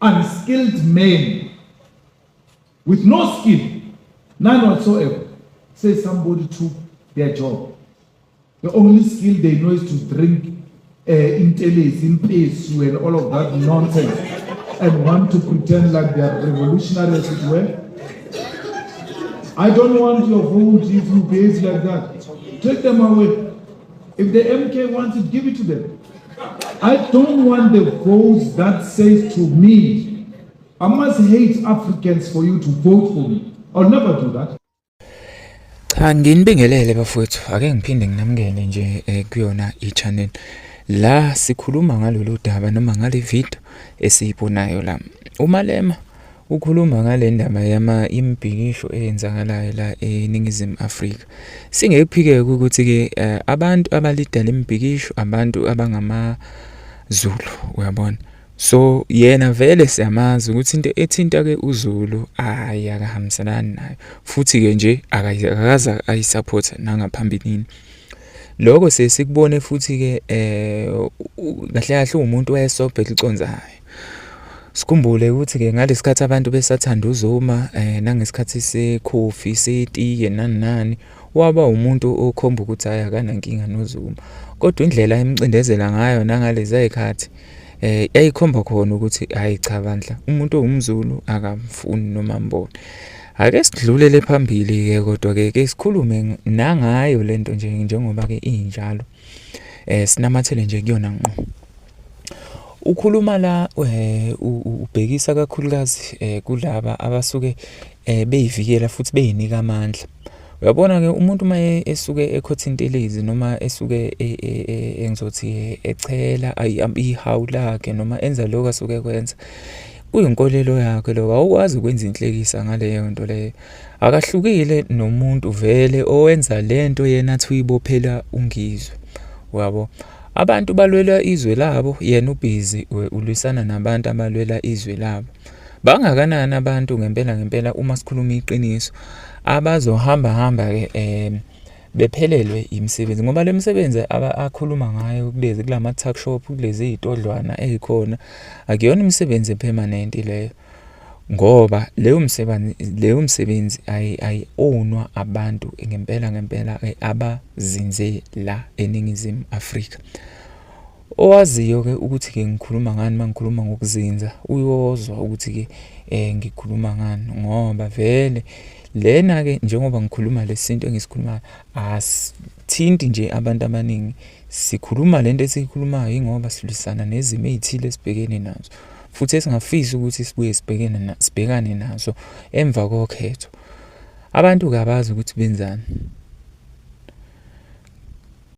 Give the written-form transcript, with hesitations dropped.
unskilled men with no skill, none whatsoever, say somebody took their job. The only skill they know is to drink intelligence, in peace, and all of that nonsense, and want to pretend like they are revolutionary as it were. I don't want your vote if you behave like that. Take them away. If the MK wants it, give it to them. I don't want the votes that says to me, I must hate Africans for you to vote for me. I'll never do that. Cha nginibingelele bafowethu ake ngiphinde nginamukele nje kuyona i-channel la sikhuluma ngalolu daba noma ngale video esiyibonayo la. uMalema ukhuluma ngale ndaba imibhikisho eyenzakalayo la eNingizimu Afrika. Singekuphike ukuthi ke abantu abalidala imibhikisho abantu abangamaZulu uyabona. So yena vele siyamazi ukuthi into ethinta ke uZulu akahambiselani nayo futhi ke nje akaza ayisupport nangaphambilini. Lokho sesikubone futhi ke kahle kahle umuntu wayesobheka iconzayo. Sikhumbule ukuthi ke ngalesikhathi abantu besathanda uZuma nangesikhathi sekhofi setiye nani waba umuntu okhomba ukuthi ayakanankinga noZuma. Kodwa indlela emcindezela ngayo nangalezi ayikhathi yayikhomba khona ukuthi hayi cha bandla umuntu ongumZulu akamfuni noma mbone. Ake sidlulele phambili ke kodwa ke sikhulume nangayo lento nje njengoba ke injalo sinamathele nje kuyona ngqo. Ukhuluma la ubhekisa kakhulukazi kulaba abasuke beyivikela futhi beyinika amandla. Uyabona ke umuntu maye esuke ekhothintelezi noma esuke engizothi echela ihawu lakhe noma enza lokho asuke kwenza kuyinkolelo yakhe lo awukwazi ukwenza inhlekisa ngaleyo nto leyo. Akahlukile nomuntu vele owenza lento yena athi uyibophela ungizwe uyabo. Abantu balwela izwe labo yena ubhizi ulwisana nabantu abalwela izwe labo. Bangakanani abantu ngempela uma sikhuluma iqiniso abazohamba ke bephelelwe imisebenzi ngoba le misebenzi akhuluma ngayo kulezi kulama tuck shop kulezi izitodlwana ezikhona akuyona imisebenzi permanent leyo ngoba leyo misebenzi ayionwa abantu ngempela abazinze la eNingizimu Afrika. Owaziyo ke ukuthi ke ngikhuluma ngani mangikhuluma ngokuzinza uyozwa ukuthi ke ngikhuluma ngani ngoba vele lena ke njengoba ngikhuluma lesinto engisikhuluma asithinti nje abantu abaningi. Sikhuluma lento esikhulumayo ingoba silwisana nezimo ezithile esibhekene nazo futhi esingafisi ukuthi sibuye sibhekane nazo emva kokhetho. Abantu kabazi ukuthi benzani.